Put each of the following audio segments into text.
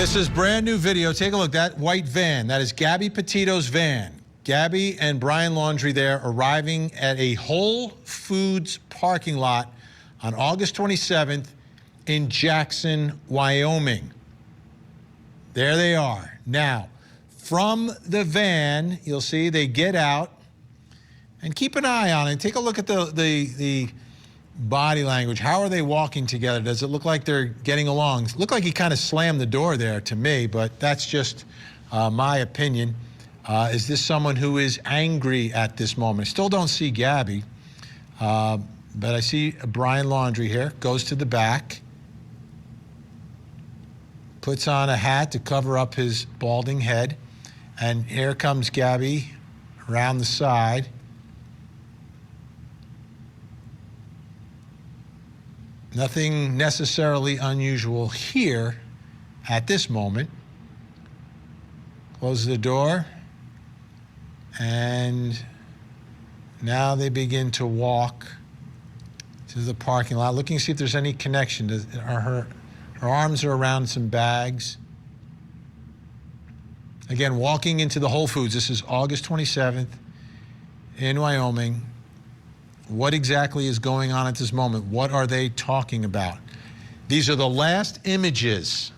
This is brand new video. Take a look. That white van, that is Gabby Petito's van. Gabby and Brian Laundrie there arriving at a Whole Foods parking lot on August 27th in Jackson, Wyoming. There they are. Now, from the van, you'll see they get out and keep an eye on it. Take a look at the body language. How are they walking together? Does it look like they're getting along? It looked like he kind of slammed the door there to me, but that's just my opinion. Is this someone who is angry at this moment? I still don't see Gabby, but I see Brian Laundrie here. Goes to the back, puts on a hat to cover up his balding head, and here comes Gabby around the side. Nothing necessarily unusual here at this moment. Close the door, and now they begin to walk to the parking lot, looking to see if there's any connection. Her arms are around some bags. Again, walking into the Whole Foods. This is August 27th in Wyoming. What exactly is going on at this moment? What are they talking about? These are the last images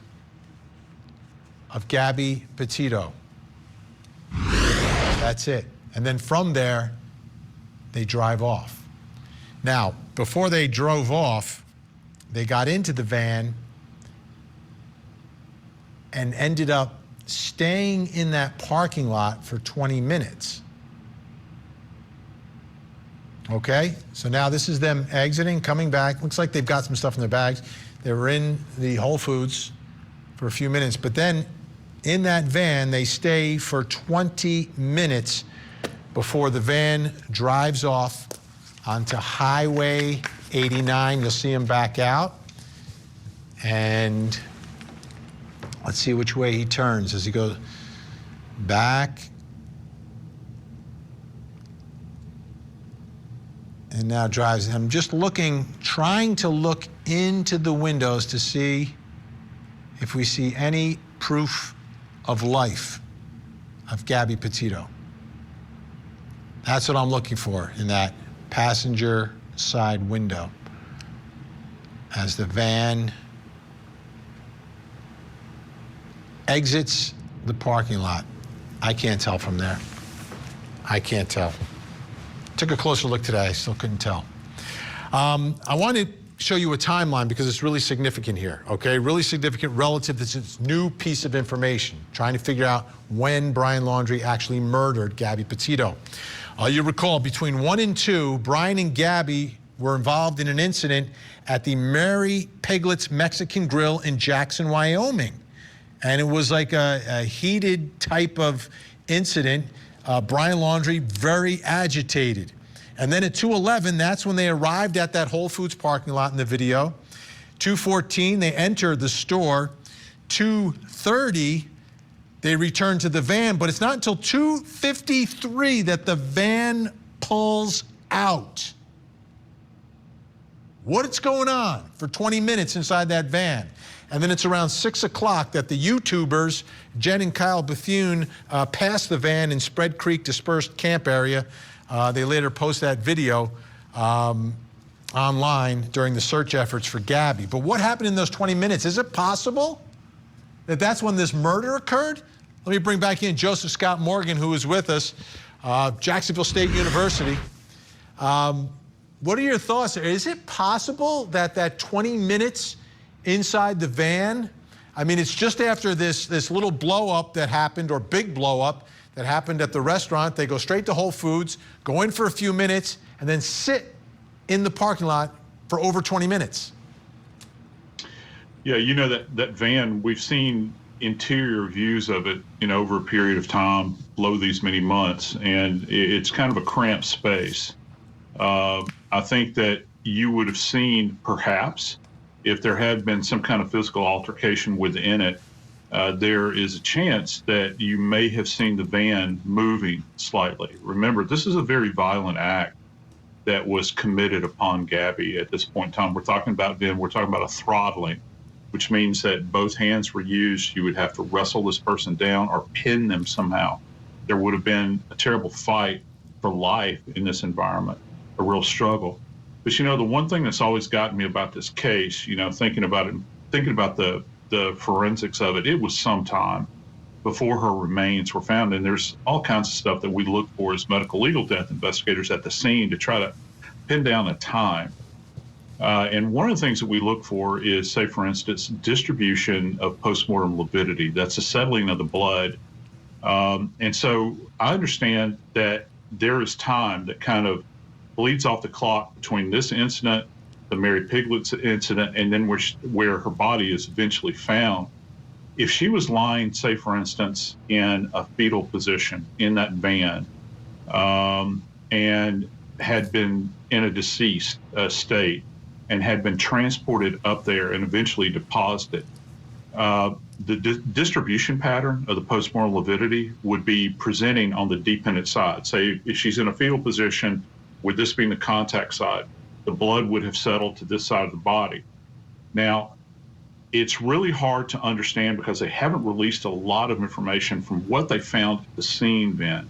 of Gabby Petito. That's it. And then from there, they drive off. Now, before they drove off, they got into the van and ended up staying in that parking lot for 20 minutes. Okay, so now this is them exiting, coming back. Looks like they've got some stuff in their bags. They were in the Whole Foods for a few minutes, but then in that van, they stay for 20 minutes before the van drives off onto Highway 89. You'll see him back out. And let's see which way he turns as he goes back. And now drives. I'm just looking, trying to look into the windows to see if we see any proof of life of Gabby Petito. That's what I'm looking for in that passenger side window as the van exits the parking lot. I can't tell from there. I can't tell. Took a closer look today, I still couldn't tell. I want to show you a timeline because it's really significant here, okay? Really significant relative to this new piece of information, trying to figure out when Brian Laundrie actually murdered Gabby Petito. You recall, between 1 and 2, Brian and Gabby were involved in an incident at the Mary Piglet's Mexican Grill in Jackson, Wyoming. And it was like a heated type of incident. Brian Laundrie very agitated. And then at 2:11, that's when they arrived at that Whole Foods parking lot in the video. 2:14, they entered the store. 2:30, they returned to the van, but it's not until 2:53 that the van pulls out. What's going on for 20 minutes inside that van? And then it's around 6 o'clock that the YouTubers, Jen and Kyle Bethune, pass the van in Spread Creek Dispersed Camp area. They later post that video online during the search efforts for Gabby. But what happened in those 20 minutes? Is it possible that that's when this murder occurred? Let me bring back in Joseph Scott Morgan, who is with us, Jacksonville State University. What are your thoughts? Is it possible that that 20 minutes inside the van, I mean, it's just after this little blow up that happened, or big blow up that happened at the restaurant. They go straight to Whole Foods, go in for a few minutes, and then sit in the parking lot for over 20 minutes. Yeah, you know, that van, we've seen interior views of it, you know, over a period of time, below these many months, and it's kind of a cramped space. I think that you would have seen, perhaps, if there had been some kind of physical altercation within it, there is a chance that you may have seen the van moving slightly. Remember, this is a very violent act that was committed upon Gabby at this point in time. We're talking about a throttling which means that both hands were used. You would have to wrestle this person down or pin them somehow. There would have been a terrible fight for life in this environment, a real struggle. But the one thing that's always gotten me about this case, thinking about it, thinking about the forensics of it, it was some time before her remains were found. And there's all kinds of stuff that we look for as medical legal death investigators at the scene to try to pin down a time. And one of the things that we look for is, say, for instance, distribution of postmortem lividity. That's the settling of the blood. And so I understand that there is time that kind of bleeds off the clock between this incident, the Mary Piglets incident, and then where her body is eventually found. If she was lying, say, for instance, in a fetal position in that van, and had been in a deceased state and had been transported up there and eventually deposited, the distribution pattern of the postmortem lividity would be presenting on the dependent side. Say, if she's in a fetal position, with this being the contact side, the blood would have settled to this side of the body. Now, it's really hard to understand because they haven't released a lot of information from what they found at the scene then,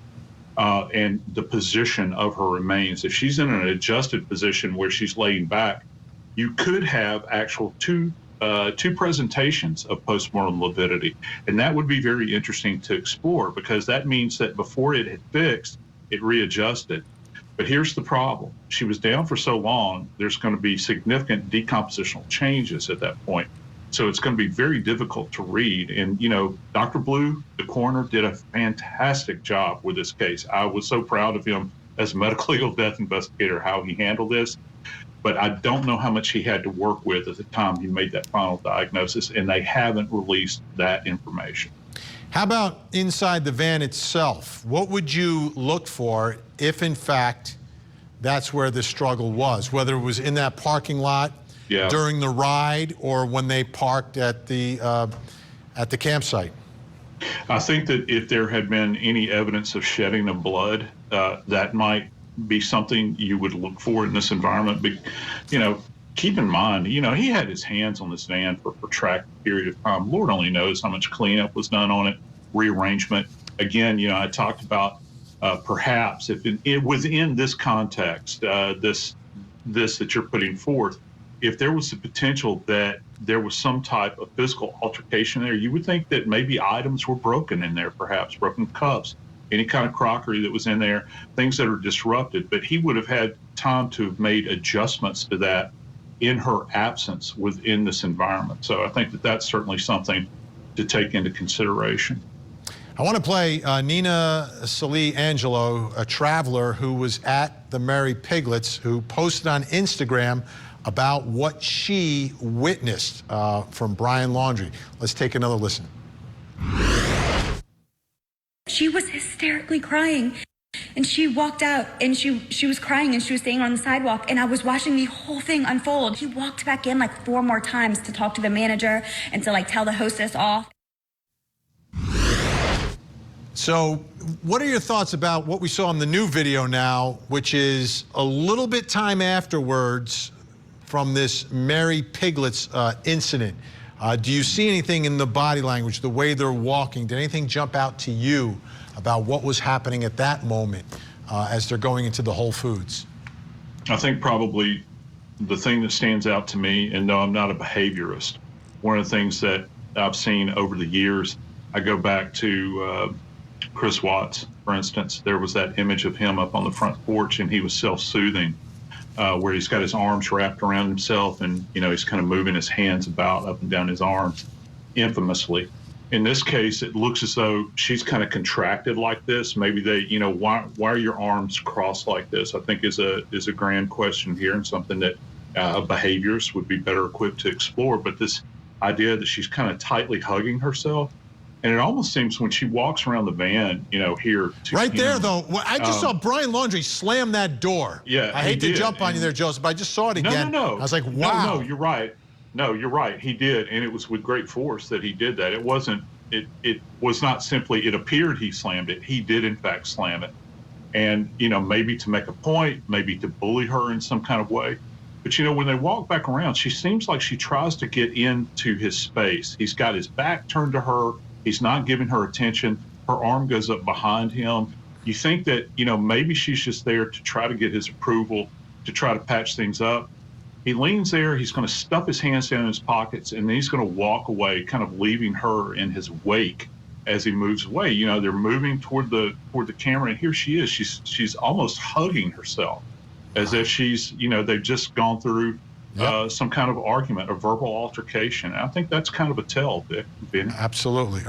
and the position of her remains. If she's in an adjusted position where she's laying back, you could have actual two presentations of postmortem lividity. And that would be very interesting to explore, because that means that before it had fixed, it readjusted. But here's the problem. She was down for so long, there's going to be significant decompositional changes at that point. So it's going to be very difficult to read. And, Dr. Blue, the coroner, did a fantastic job with this case. I was so proud of him as a medical legal death investigator, how he handled this. But I don't know how much he had to work with at the time he made that final diagnosis, and they haven't released that information. How about inside the van itself? What would you look for if, in fact, that's where the struggle was, whether it was in that parking lot, during the ride, or when they parked at the campsite? I think that if there had been any evidence of shedding of blood, that might be something you would look for in this environment. But, keep in mind, he had his hands on this van for a protracted period of time. Lord only knows how much cleanup was done on it, rearrangement. Again, I talked about perhaps if within this context, this that you're putting forth, if there was the potential that there was some type of physical altercation there, you would think that maybe items were broken in there, perhaps broken cups, any kind of crockery that was in there, things that are disrupted. But he would have had time to have made adjustments to that in her absence within this environment. So I think that that's certainly something to take into consideration. I want to play Nina Salih Angelo, a traveler who was at the Mary Piglets, who posted on Instagram about what she witnessed from Brian Laundrie. Let's take another listen. She was hysterically crying, and she walked out, and she was crying, and she was staying on the sidewalk, and I was watching the whole thing unfold. He walked back in like 4 more times to talk to the manager and to tell the hostess off. So what are your thoughts about what we saw in the new video now, which is a little bit time afterwards from this Mary Piglets incident? Do you see anything in the body language, the way they're walking? Did anything jump out to you about what was happening at that moment as they're going into the Whole Foods? I think probably the thing that stands out to me, and no, I'm not a behaviorist, one of the things that I've seen over the years, I go back to Chris Watts, for instance. There was that image of him up on the front porch, and he was self-soothing, where he's got his arms wrapped around himself, and he's kind of moving his hands about up and down his arms, infamously. In this case, it looks as though she's kind of contracted like this. Maybe they, why are your arms crossed like this? I think is a grand question here, and something that behaviorists would be better equipped to explore. But this idea that she's kind of tightly hugging herself, and it almost seems when she walks around the van, here. Right there, though, I just saw Brian Laundrie slam that door. Yeah, I hate to jump on you there, Joseph, but I just saw it again. No. I was like, wow. No, you're right. No, you're right. He did, and it was with great force that he did that. It wasn't. It was not simply. It appeared he slammed it. He did, in fact, slam it, and maybe to make a point, maybe to bully her in some kind of way. But, when they walk back around, she seems like she tries to get into his space. He's got his back turned to her. He's not giving her attention. Her arm goes up behind him. You think that, maybe she's just there to try to get his approval, to try to patch things up. He leans there. He's going to stuff his hands down in his pockets, and then he's going to walk away, kind of leaving her in his wake as he moves away. They're moving toward the camera, and here she is. She's almost hugging herself, as if she's, they've just gone through some kind of argument, a verbal altercation. I think that's kind of a tell, Vic. Absolutely.